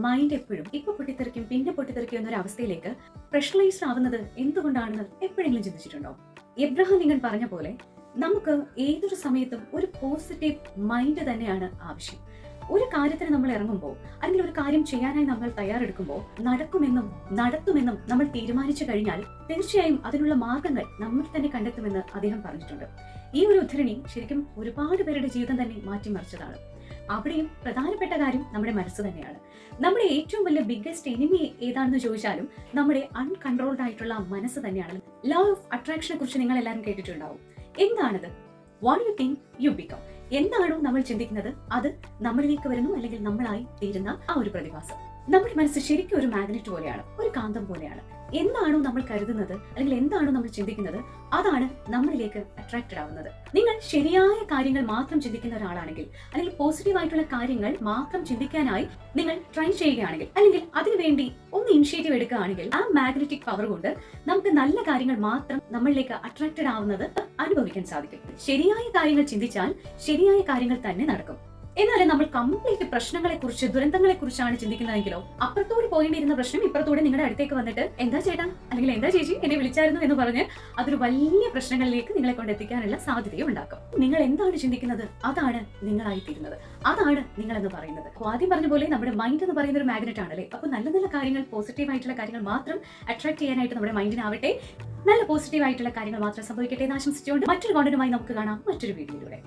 Mind എപ്പോഴും ഇപ്പൊ പൊട്ടിത്തെറിക്കും പിന്നെ പൊട്ടിത്തെറിക്കും എന്നൊരു അവസ്ഥയിലേക്ക് പ്രഷറൈസ്ഡ് ആവുന്നത് എന്തുകൊണ്ടാണെന്ന് എപ്പോഴെങ്കിലും ചിന്തിച്ചിട്ടുണ്ടോ? എബ്രഹാം ലിങ്കൺ പറഞ്ഞ പോലെ നമുക്ക് ഏതൊരു സമയത്തും ഒരു പോസിറ്റീവ് മൈൻഡ് തന്നെയാണ് ആവശ്യം. ഒരു കാര്യത്തിന് നമ്മൾ ഇറങ്ങുമ്പോൾ അല്ലെങ്കിൽ ഒരു കാര്യം ചെയ്യാനായി നമ്മൾ തയ്യാറെടുക്കുമ്പോൾ നടക്കുമെന്നും നടത്തുമെന്നും നമ്മൾ തീരുമാനിച്ചു കഴിഞ്ഞാൽ തീർച്ചയായും അതിനുള്ള മാർഗങ്ങൾ നമ്മൾ തന്നെ കണ്ടെത്തുമെന്ന് അദ്ദേഹം പറഞ്ഞിട്ടുണ്ട്. ഈ ഒരു ഉദ്ധരണി ശരിക്കും ഒരുപാട് പേരുടെ ജീവിതം തന്നെ മാറ്റിമറിച്ചതാണ്. അവിടെയും പ്രധാനപ്പെട്ട കാര്യം നമ്മുടെ മനസ്സ് തന്നെയാണ്. നമ്മുടെ ഏറ്റവും വലിയ ബിഗ്ഗസ്റ്റ് എനിമി ഏതാണെന്ന് ചോദിച്ചാലും നമ്മുടെ അൺകൺട്രോൾഡ് ആയിട്ടുള്ള മനസ്സ് തന്നെയാണ്. ലോ ഓഫ് അട്രാക്ഷനെ കുറിച്ച് നിങ്ങൾ എല്ലാവരും കേട്ടിട്ടുണ്ടാവും. എന്താണത്? What you think you become. എന്താണോ നമ്മൾ ചിന്തിക്കുന്നത് അത് നമ്മളിലേക്ക് വരുന്നു, അല്ലെങ്കിൽ നമ്മളായി തീരുന്ന ആ ഒരു പ്രതിഭാസം. നമ്മുടെ മനസ്സ് ശരിക്കും ഒരു മാഗ്നറ്റ് പോലെയാണ്, ഒരു കാന്തം പോലെയാണ്. എന്താണോ നമ്മൾ കരുതുന്നത് അല്ലെങ്കിൽ എന്താണോ നമ്മൾ ചിന്തിക്കുന്നത് അതാണ് നമ്മളിലേക്ക് അട്രാക്റ്റഡ് ആവുന്നത്. നിങ്ങൾ ശരിയായ കാര്യങ്ങൾ മാത്രം ചിന്തിക്കുന്ന ഒരാളാണെങ്കിൽ, അല്ലെങ്കിൽ പോസിറ്റീവ് ആയിട്ടുള്ള കാര്യങ്ങൾ മാത്രം ചിന്തിക്കാനായി നിങ്ങൾ ട്രൈ ചെയ്യുകയാണെങ്കിൽ, അല്ലെങ്കിൽ അതിനുവേണ്ടി ഒന്ന് ഇനിഷ്യേറ്റീവ് എടുക്കുകയാണെങ്കിൽ, ആ മാഗ്നറ്റിക് പവർ കൊണ്ട് നമുക്ക് നല്ല കാര്യങ്ങൾ മാത്രം നമ്മളിലേക്ക് അട്രാക്റ്റഡ് ആവുന്നത് അനുഭവിക്കാൻ സാധിക്കും. ശരിയായ കാര്യങ്ങൾ ചിന്തിച്ചാൽ ശരിയായ കാര്യങ്ങൾ തന്നെ നടക്കും. എന്നാൽ നമ്മൾ കംപ്ലീറ്റ് പ്രശ്നങ്ങളെ കുറിച്ച്, ദുരന്തങ്ങളെ കുറിച്ചാണ് ചിന്തിക്കുന്നതെങ്കിലോ, അപ്പുറത്തോട് പോകേണ്ടിയിരുന്ന പ്രശ്നം ഇപ്പുറത്തോടെ നിങ്ങളുടെ അടുത്തേക്ക് വന്നിട്ട് എന്താ ചേട്ടാ അല്ലെങ്കിൽ എന്താ ചേച്ചി എന്നെ വിളിച്ചായിരുന്നു എന്ന് പറഞ്ഞ് അതൊരു വലിയ പ്രശ്നങ്ങളിലേക്ക് നിങ്ങളെ കൊണ്ട് എത്തിക്കാനുള്ള സാധ്യതയും ഉണ്ടാക്കും. നിങ്ങൾ എന്താണ് ചിന്തിക്കുന്നത് അതാണ് നിങ്ങളായി തീരുന്നത്, അതാണ് നിങ്ങൾ എന്ന് പറയുന്നത്. ആദ്യം പറഞ്ഞ പോലെ നമ്മുടെ മൈൻഡ് എന്ന് പറയുന്ന ഒരു മാഗ്നറ്റ് ആണല്ലേ. അപ്പൊ നല്ല നല്ല കാര്യങ്ങൾ, പോസിറ്റീവ് ആയിട്ടുള്ള കാര്യങ്ങൾ മാത്രം അട്രാക്ട് ചെയ്യാനായിട്ട് നമ്മുടെ മൈൻഡിനാവട്ടെ. നല്ല പോസിറ്റീവ് ആയിട്ടുള്ള കാര്യങ്ങൾ മാത്രം സംഭവിക്കട്ടെ എന്ന് ആശംസിച്ചുകൊണ്ട് മറ്റൊരു കോണ്ടന്റുമായി നമുക്ക് കാണാം മറ്റൊരു വീഡിയോയിലൂടെ.